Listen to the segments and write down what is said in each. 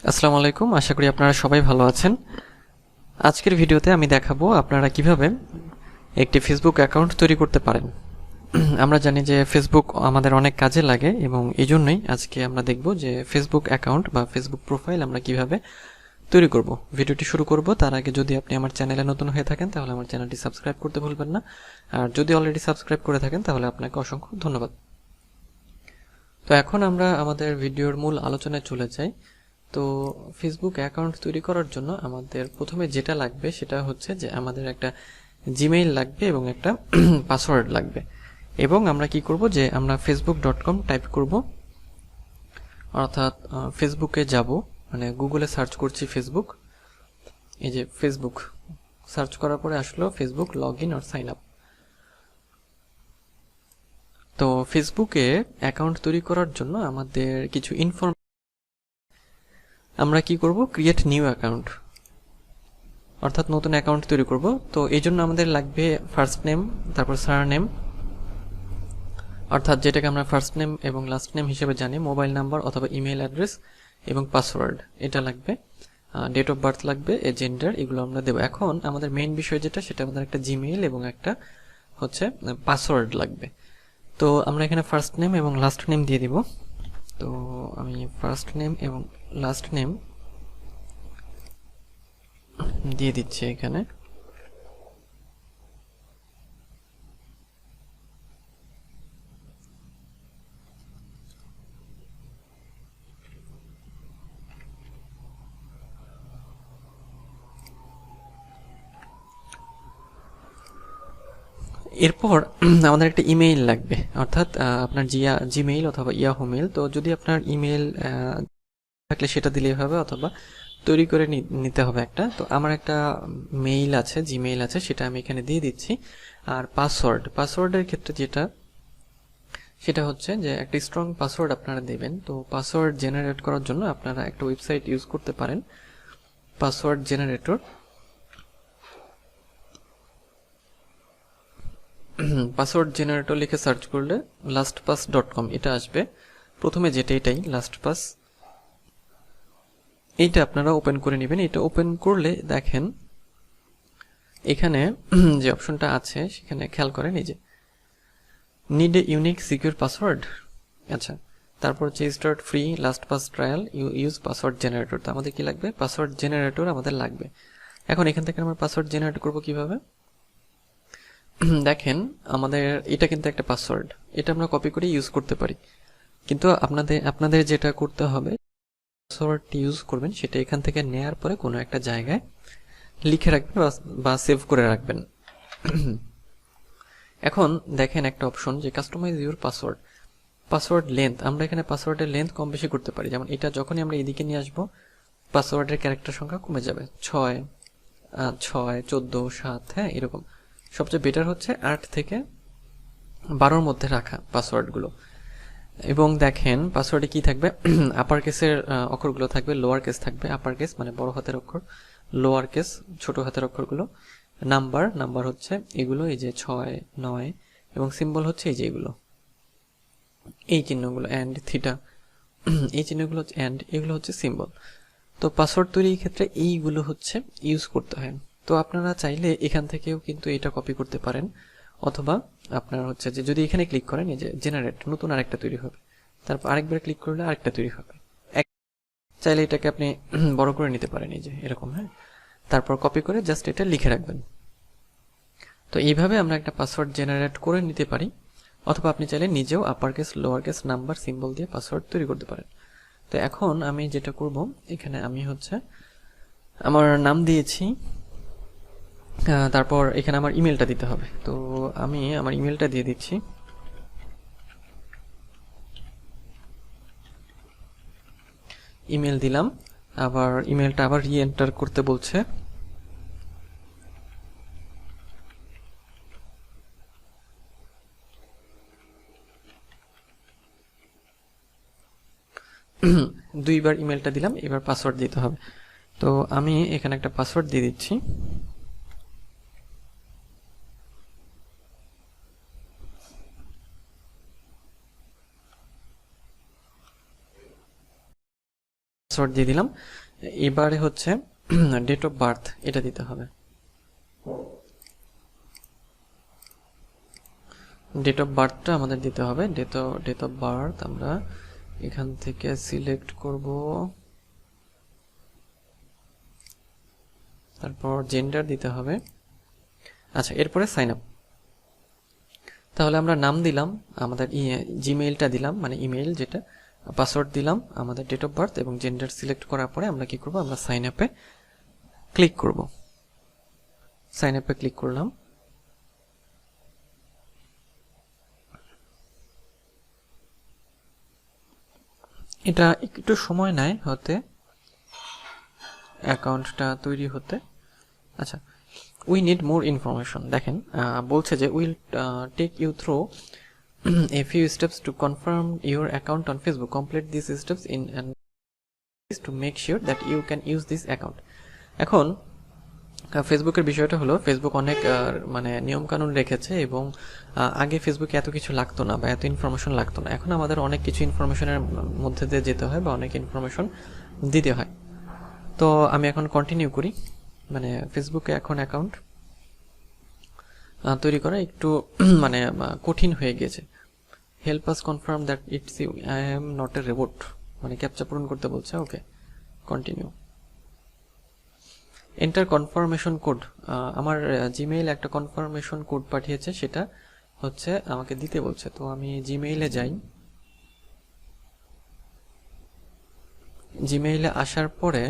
আসসালামু আলাইকুম, আশা করি আপনারা সবাই ভালো আছেন। আজকের ভিডিওতে আমি দেখাবো আপনারা কিভাবে একটি ফেসবুক অ্যাকাউন্ট তৈরি করতে পারেন। আমরা জানি যে ফেসবুক আমাদের অনেক কাজে লাগে এবং এই জন্যই আজকে আমরা দেখব যে ফেসবুক অ্যাকাউন্ট বা ফেসবুক প্রোফাইল আমরা কিভাবে তৈরি করব। ভিডিওটি শুরু করব তার আগে যদি আপনি আমার চ্যানেলে নতুন হয়ে থাকেন তাহলে আমার চ্যানেলটি সাবস্ক্রাইব করতে ভুলবেন না, আর যদি অলরেডি সাবস্ক্রাইব করে থাকেন তাহলে আপনাকে অসংখ্য ধন্যবাদ। তো এখন আমরা আমাদের ভিডিওর মূল আলোচনায় চলে যাই। তো ফেসবুক অ্যাকাউন্ট তৈরি করার জন্য আমাদের প্রথমে যেটা লাগবে সেটা হচ্ছে যে আমাদের একটা জিমেইল লাগবে এবং একটা পাসওয়ার্ড লাগবে। এবং আমরা কি করব যে আমরা facebook.com টাইপ করব, অর্থাৎ ফেসবুকে যাব, মানে গুগলে সার্চ করছি ফেসবুক। এই যে ফেসবুক সার্চ করার পরে আসলো ফেসবুক লগ ইন আর সাইন আপ। তো ফেসবুকে অ্যাকাউন্ট তৈরি করার জন্য আমাদের কিছু আমরা কি করব, ক্রিয়েট নিউ অ্যাকাউন্ট, অর্থাৎ নতুন অ্যাকাউন্ট তৈরি করব। তো এই জন্য আমাদের লাগবে ফার্স্ট নেম, তারপর সারনেম, অর্থাৎ যেটাকে আমরা ফার্স্ট নেম এবং লাস্ট নেম হিসেবে জানি, মোবাইল নাম্বার অথবা ইমেল অ্যাড্রেস এবং পাসওয়ার্ড এটা লাগবে, ডেট অফ বার্থ লাগবে, জেন্ডার, এগুলো আমরা দেবো। এখন আমাদের মেইন বিষয় যেটা সেটা আমাদের একটা জিমেইল এবং একটা হচ্ছে পাসওয়ার্ড লাগবে। তো আমরা এখানে ফার্স্ট নেম এবং লাস্ট নেম দিয়ে দিব। তো আমি ফার্স্ট নেম এবং লাস্ট নেম দিয়ে দিচ্ছি এখানে। এরপর আমাদের একটা ইমেইল লাগবে, অর্থাৎ আপনার জিমেইল অথবা ইয়াহু মেইল। তো যদি আপনার ইমেইল থাকলে সেটা দিলেই হবে, অথবা তৈরি করে নিতে হবে একটা। তো আমার একটা মেইল আছে, জিমেইল আছে, সেটা আমি এখানে দিয়ে দিচ্ছি। আর পাসওয়ার্ডের ক্ষেত্রে সেটা হচ্ছে যে একটা স্ট্রং পাসওয়ার্ড আপনারা দেবেন। তো পাসওয়ার্ড জেনারেট করার জন্য আপনারা একটা ওয়েবসাইট ইউজ করতে পারেন, পাসওয়ার্ড জেনারেটর। পাসওয়ার্ড জেনারেটর লিখে সার্চ করলে lastpass.com এটা আসবে প্রথমে, এটাই লাস্টপাস। এইটা আপনারা ওপেন করে নেবেন। এটা ওপেন করলে দেখেন এখানে যে অপশনটা আছে সেখানে খেয়াল করেন, এই যে need a unique secure password. আচ্ছা, তারপর হচ্ছে start free last pass trial use password generator. তো আমাদের কি লাগবে, পাসওয়ার্ড জেনারেটর আমাদের লাগবে। এখন এখান থেকে আমরা পাসওয়ার্ড জেনারেট করব কিভাবে, দেখেন আমাদের এটা কিন্তু একটা পাসওয়ার্ড, এটা আমরা কপি করে ইউজ করতে পারি, কিন্তু আপনাদের যেটা করতে হবে, পাসওয়ার্ডটি ইউজ করবেন সেটা এখান থেকে নেয়ার পরে কোনো একটা জায়গায় লিখে রাখবেন বা সেভ করে রাখবেন। এখন দেখেন একটা অপশন যে কাস্টমাইজ ইউর পাসওয়ার্ড লেন্থ। আমরা এখানে পাসওয়ার্ডের লেন্থ কম বেশি করতে পারি। যেমন এটা যখনই আমরা এদিকে নিয়ে আসবো পাসওয়ার্ডের ক্যারেক্টার সংখ্যা কমে যাবে, 6, 14, 7, হ্যাঁ এরকম। সবচেয়ে বেটার হচ্ছে 8 থেকে 12-র মধ্যে রাখা পাসওয়ার্ডগুলো। এবং দেখেন পাসওয়ার্ডে কি থাকবে, আপার কেসের অক্ষরগুলো থাকবে, লোয়ার কেস থাকবে, আপার কেস মানে বড় হাতের অক্ষর, লোয়ার কেস ছোট হাতের অক্ষরগুলো, নাম্বার হচ্ছে এগুলো, এই যে 6, 9, এবং সিম্বল হচ্ছে এই যে এগুলো, এই চিহ্নগুলো, অ্যান্ড, থিটা, এই চিহ্নগুলো অ্যান্ড, এগুলো হচ্ছে সিম্বল। তো পাসওয়ার্ড তৈরির ক্ষেত্রে এইগুলো হচ্ছে ইউজ করতে হয়। তো আপনারা চাইলে এখান থেকেও কিন্তু এটা কপি করতে পারেন, অথবা আপনার হচ্ছে যে যদি এখানে ক্লিক করেন এই যে জেনারেট, নতুন আরেকটা তৈরি হবে, তারপর আরেকবার ক্লিক করলে আরেকটা তৈরি হবে। চাইলে এটাকে আপনি বড় করে নিতে পারেন, এই যে এরকম, হ্যাঁ। তারপর কপি করে জাস্ট এটা লিখে রাখবেন। তো এইভাবে আমরা একটা পাসওয়ার্ড জেনারেট করে নিতে পারি, অথবা আপনি চাইলে নিজেও upper case, lower case, number, symbol দিয়ে পাসওয়ার্ড তৈরি করতে পারেন। তো এখন আমি যেটা করব, এখানে আমি হচ্ছে আমার নাম দিয়েছি, তারপর এখানে আমার ইমেলটা দিতে হবে। তো আমি আমার ইমেলটা দিয়ে দিচ্ছি। ইমেল দিলাম, আবার ইমেলটা আবার রি-এন্টার করতে বলছে। দুইবার ইমেলটা দিলাম, এবার পাসওয়ার্ড দিতে হবে। তো আমি এখানে একটা পাসওয়ার্ড দিয়ে দিচ্ছি। পাসওয়ার্ড দিয়ে দিলাম। এবারে হচ্ছে ডেট অফ বার্থ এটা দিতে হবে। ডেট অফ বার্থটা আমাদের দিতে হবে। ডেট অফ বার্থ আমরা এখান থেকে সিলেক্ট করব, তারপর জেন্ডার দিতে হবে। আচ্ছা, এরপরে সাইন আপ। তাহলে আমরা নাম দিলাম, আমাদের জিমেইলটা দিলাম, মানে ইমেইল যেটা, পাসওয়ার্ড দিলাম, আমাদের ডেট অফ বার্থ এবং জেন্ডার সিলেক্ট করার পরে আমরা কি করব, আমরা সাইন আপে ক্লিক করব। সাইন আপে ক্লিক করলাম। এটা একটু সময় নেয় হতে, অ্যাকাউন্টটা তৈরি হতে। আচ্ছা, উই নিড মোর ইনফরমেশন। দেখেন বলছে যে will take you through a few steps to confirm your account on Facebook. Complete these steps in and to make sure that you can use this account. এখন ফেসবুকের বিষয়টা হলো, Facebook অনেক মানে নিয়ম কানুন রেখেছে এবং আগে ফেসবুকে এত কিছু লাগতো না বা এত ইনফরমেশন লাগতো না। এখন আমাদের অনেক কিছু ইনফরমেশনের মধ্যে দিয়ে যেতে হয় বা অনেক ইনফরমেশন দিতে হয়। তো আমি এখন কন্টিনিউ করি। মানে ফেসবুকে এখন অ্যাকাউন্ট তৈরি করা একটু মানে কঠিন হয়ে গিয়েছে। Help us confirm that it's you, I am not a robot, মানে ক্যাপচা পূরণ করতে বলছে। Okay, continue. Enter confirmation code. আমার জিমেইল একটা কনফার্মেশন কোড পাঠিয়েছে, সেটা হচ্ছে আমাকে দিতে বলছে। তো আমি জিমেইলে যাই। জিমেইলে আসার পরে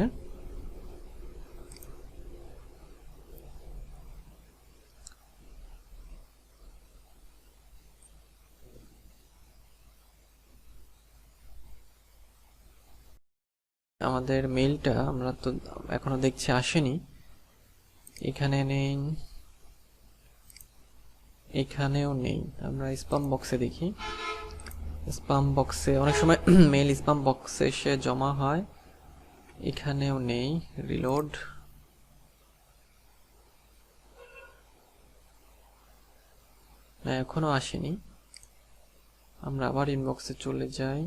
আমাদের মেইলটা আমরা তো এখনো দেখছি আসেনি। এখানে নেই, এখানেও নেই। আমরা স্প্যাম বক্সে দেখি। স্প্যাম বক্সে অনেক সময় মেইল স্প্যাম বক্সে এসে জমা হয়। এখানেও নেই। রিলোড। না, এখনো আসেনি। আমরা আবার ইনবক্সে চলে যাই।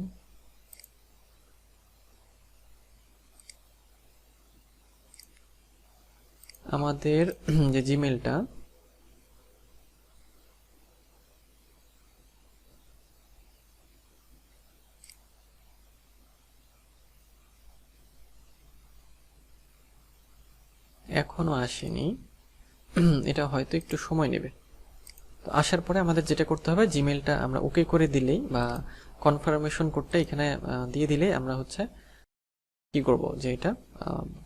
আমাদের যে জিমেইলটা, এখনো আসেনি। এটা হয়তো একটু সময় নেবে। তো আসার পরে আমাদের যেটা করতে হবে, জিমেইলটা আমরা ওকে করে দিলেই বা কনফার্মেশন কোডটা এখানে দিয়ে দিলেই আমরা হচ্ছে কি করব, যে এটা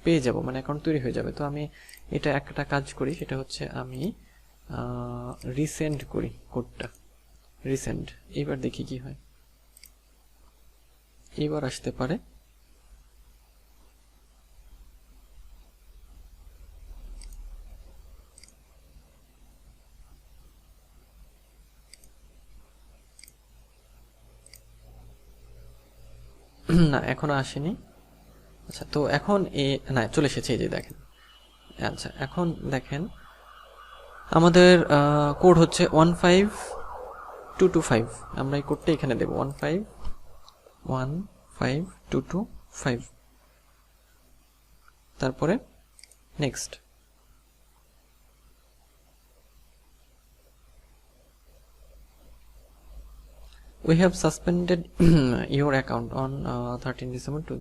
পেয়ে যাব, মানে অ্যাকাউন্ট তৈরি হয়ে যাবে। তো আমি এটা একটা কাজ করি, সেটা হচ্ছে আমি রিসেন্ড করি কোডটা। রিসেন্ড। এবার দেখি কি হয়। এবার আসতে পারে। না, এখনো আসেনি। আচ্ছা, তো এখন না, চলে এসেছে, এই যে দেখেন। আচ্ছা, এখন দেখেন আমাদের কোড হচ্ছে 15225। আমরা এই কোডটা এখানে দেব, 1515225। তারপরে next. We have suspended your account on 13 December 2.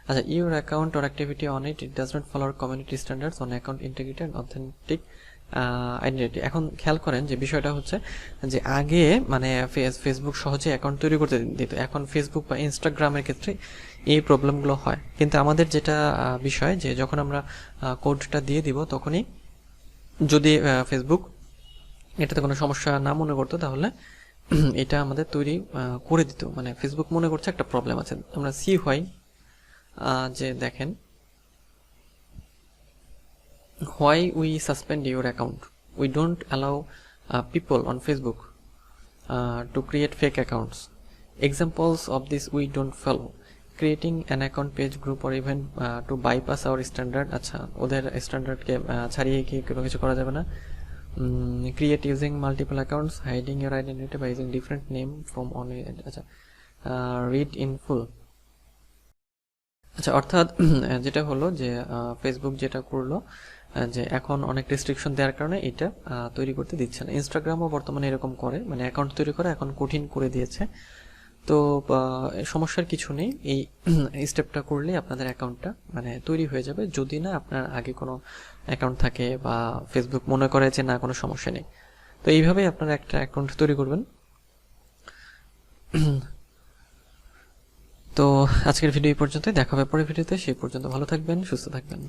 আচ্ছা, your account or activity on it does not follow community standards on account integrity and authentic identity. এখন খেয়াল করেন যে বিষয়টা হচ্ছে যে আগে মানে ফেসবুক সহজে অ্যাকাউন্ট তৈরি করতে দিত, এখন ফেসবুক বা ইনস্টাগ্রামের ক্ষেত্রে এই প্রবলেমগুলো হয়। কিন্তু আমাদের যেটা বিষয়, যে যখন আমরা কোডটা দিয়ে দিব তখনই যদি ফেসবুক এটাতে কোনো সমস্যা না মনে করতো, তাহলে এটা আমাদের তৈরি করে দিত। মানে ফেসবুক মনে করছে একটা প্রবলেম আছে। আমরা সি হয় যে দেখেন, why we suspend your account. We don't allow people on Facebook to create fake accounts. Examples of this we don't follow. Creating an account, page, group or even to bypass our standard. আচ্ছা, ওদের স্ট্যান্ডার্ডকে ছাড়িয়ে কি কোনো কিছু করা যাবে না। Create using multiple accounts, hiding your identity by using different name from only. আচ্ছা, read in full. আচ্ছা, অর্থাৎ যেটা হলো যে ফেসবুক যেটা করলো যে এখন অনেক রেস্ট্রিকশন দেওয়ার কারণে এটা তৈরি করতে দিচ্ছে না। ইনস্টাগ্রামও বর্তমানে এরকম করে, মানে অ্যাকাউন্ট তৈরি করা এখন কঠিন করে দিয়েছে। তো সমস্যার কিছু নেই, এই স্টেপটা করলে আপনাদের অ্যাকাউন্টটা মানে তৈরি হয়ে যাবে, যদি না আপনার আগে কোনো অ্যাকাউন্ট থাকে বা ফেসবুক মনে করে যে না কোনো সমস্যা নেই। তো এইভাবেই আপনারা একটা অ্যাকাউন্ট তৈরি করবেন। তো আজকের ভিডিও এই পর্যন্ত, দেখা হবে পরের ভিডিওতে। সেই পর্যন্ত ভালো থাকবেন, সুস্থ থাকবেন।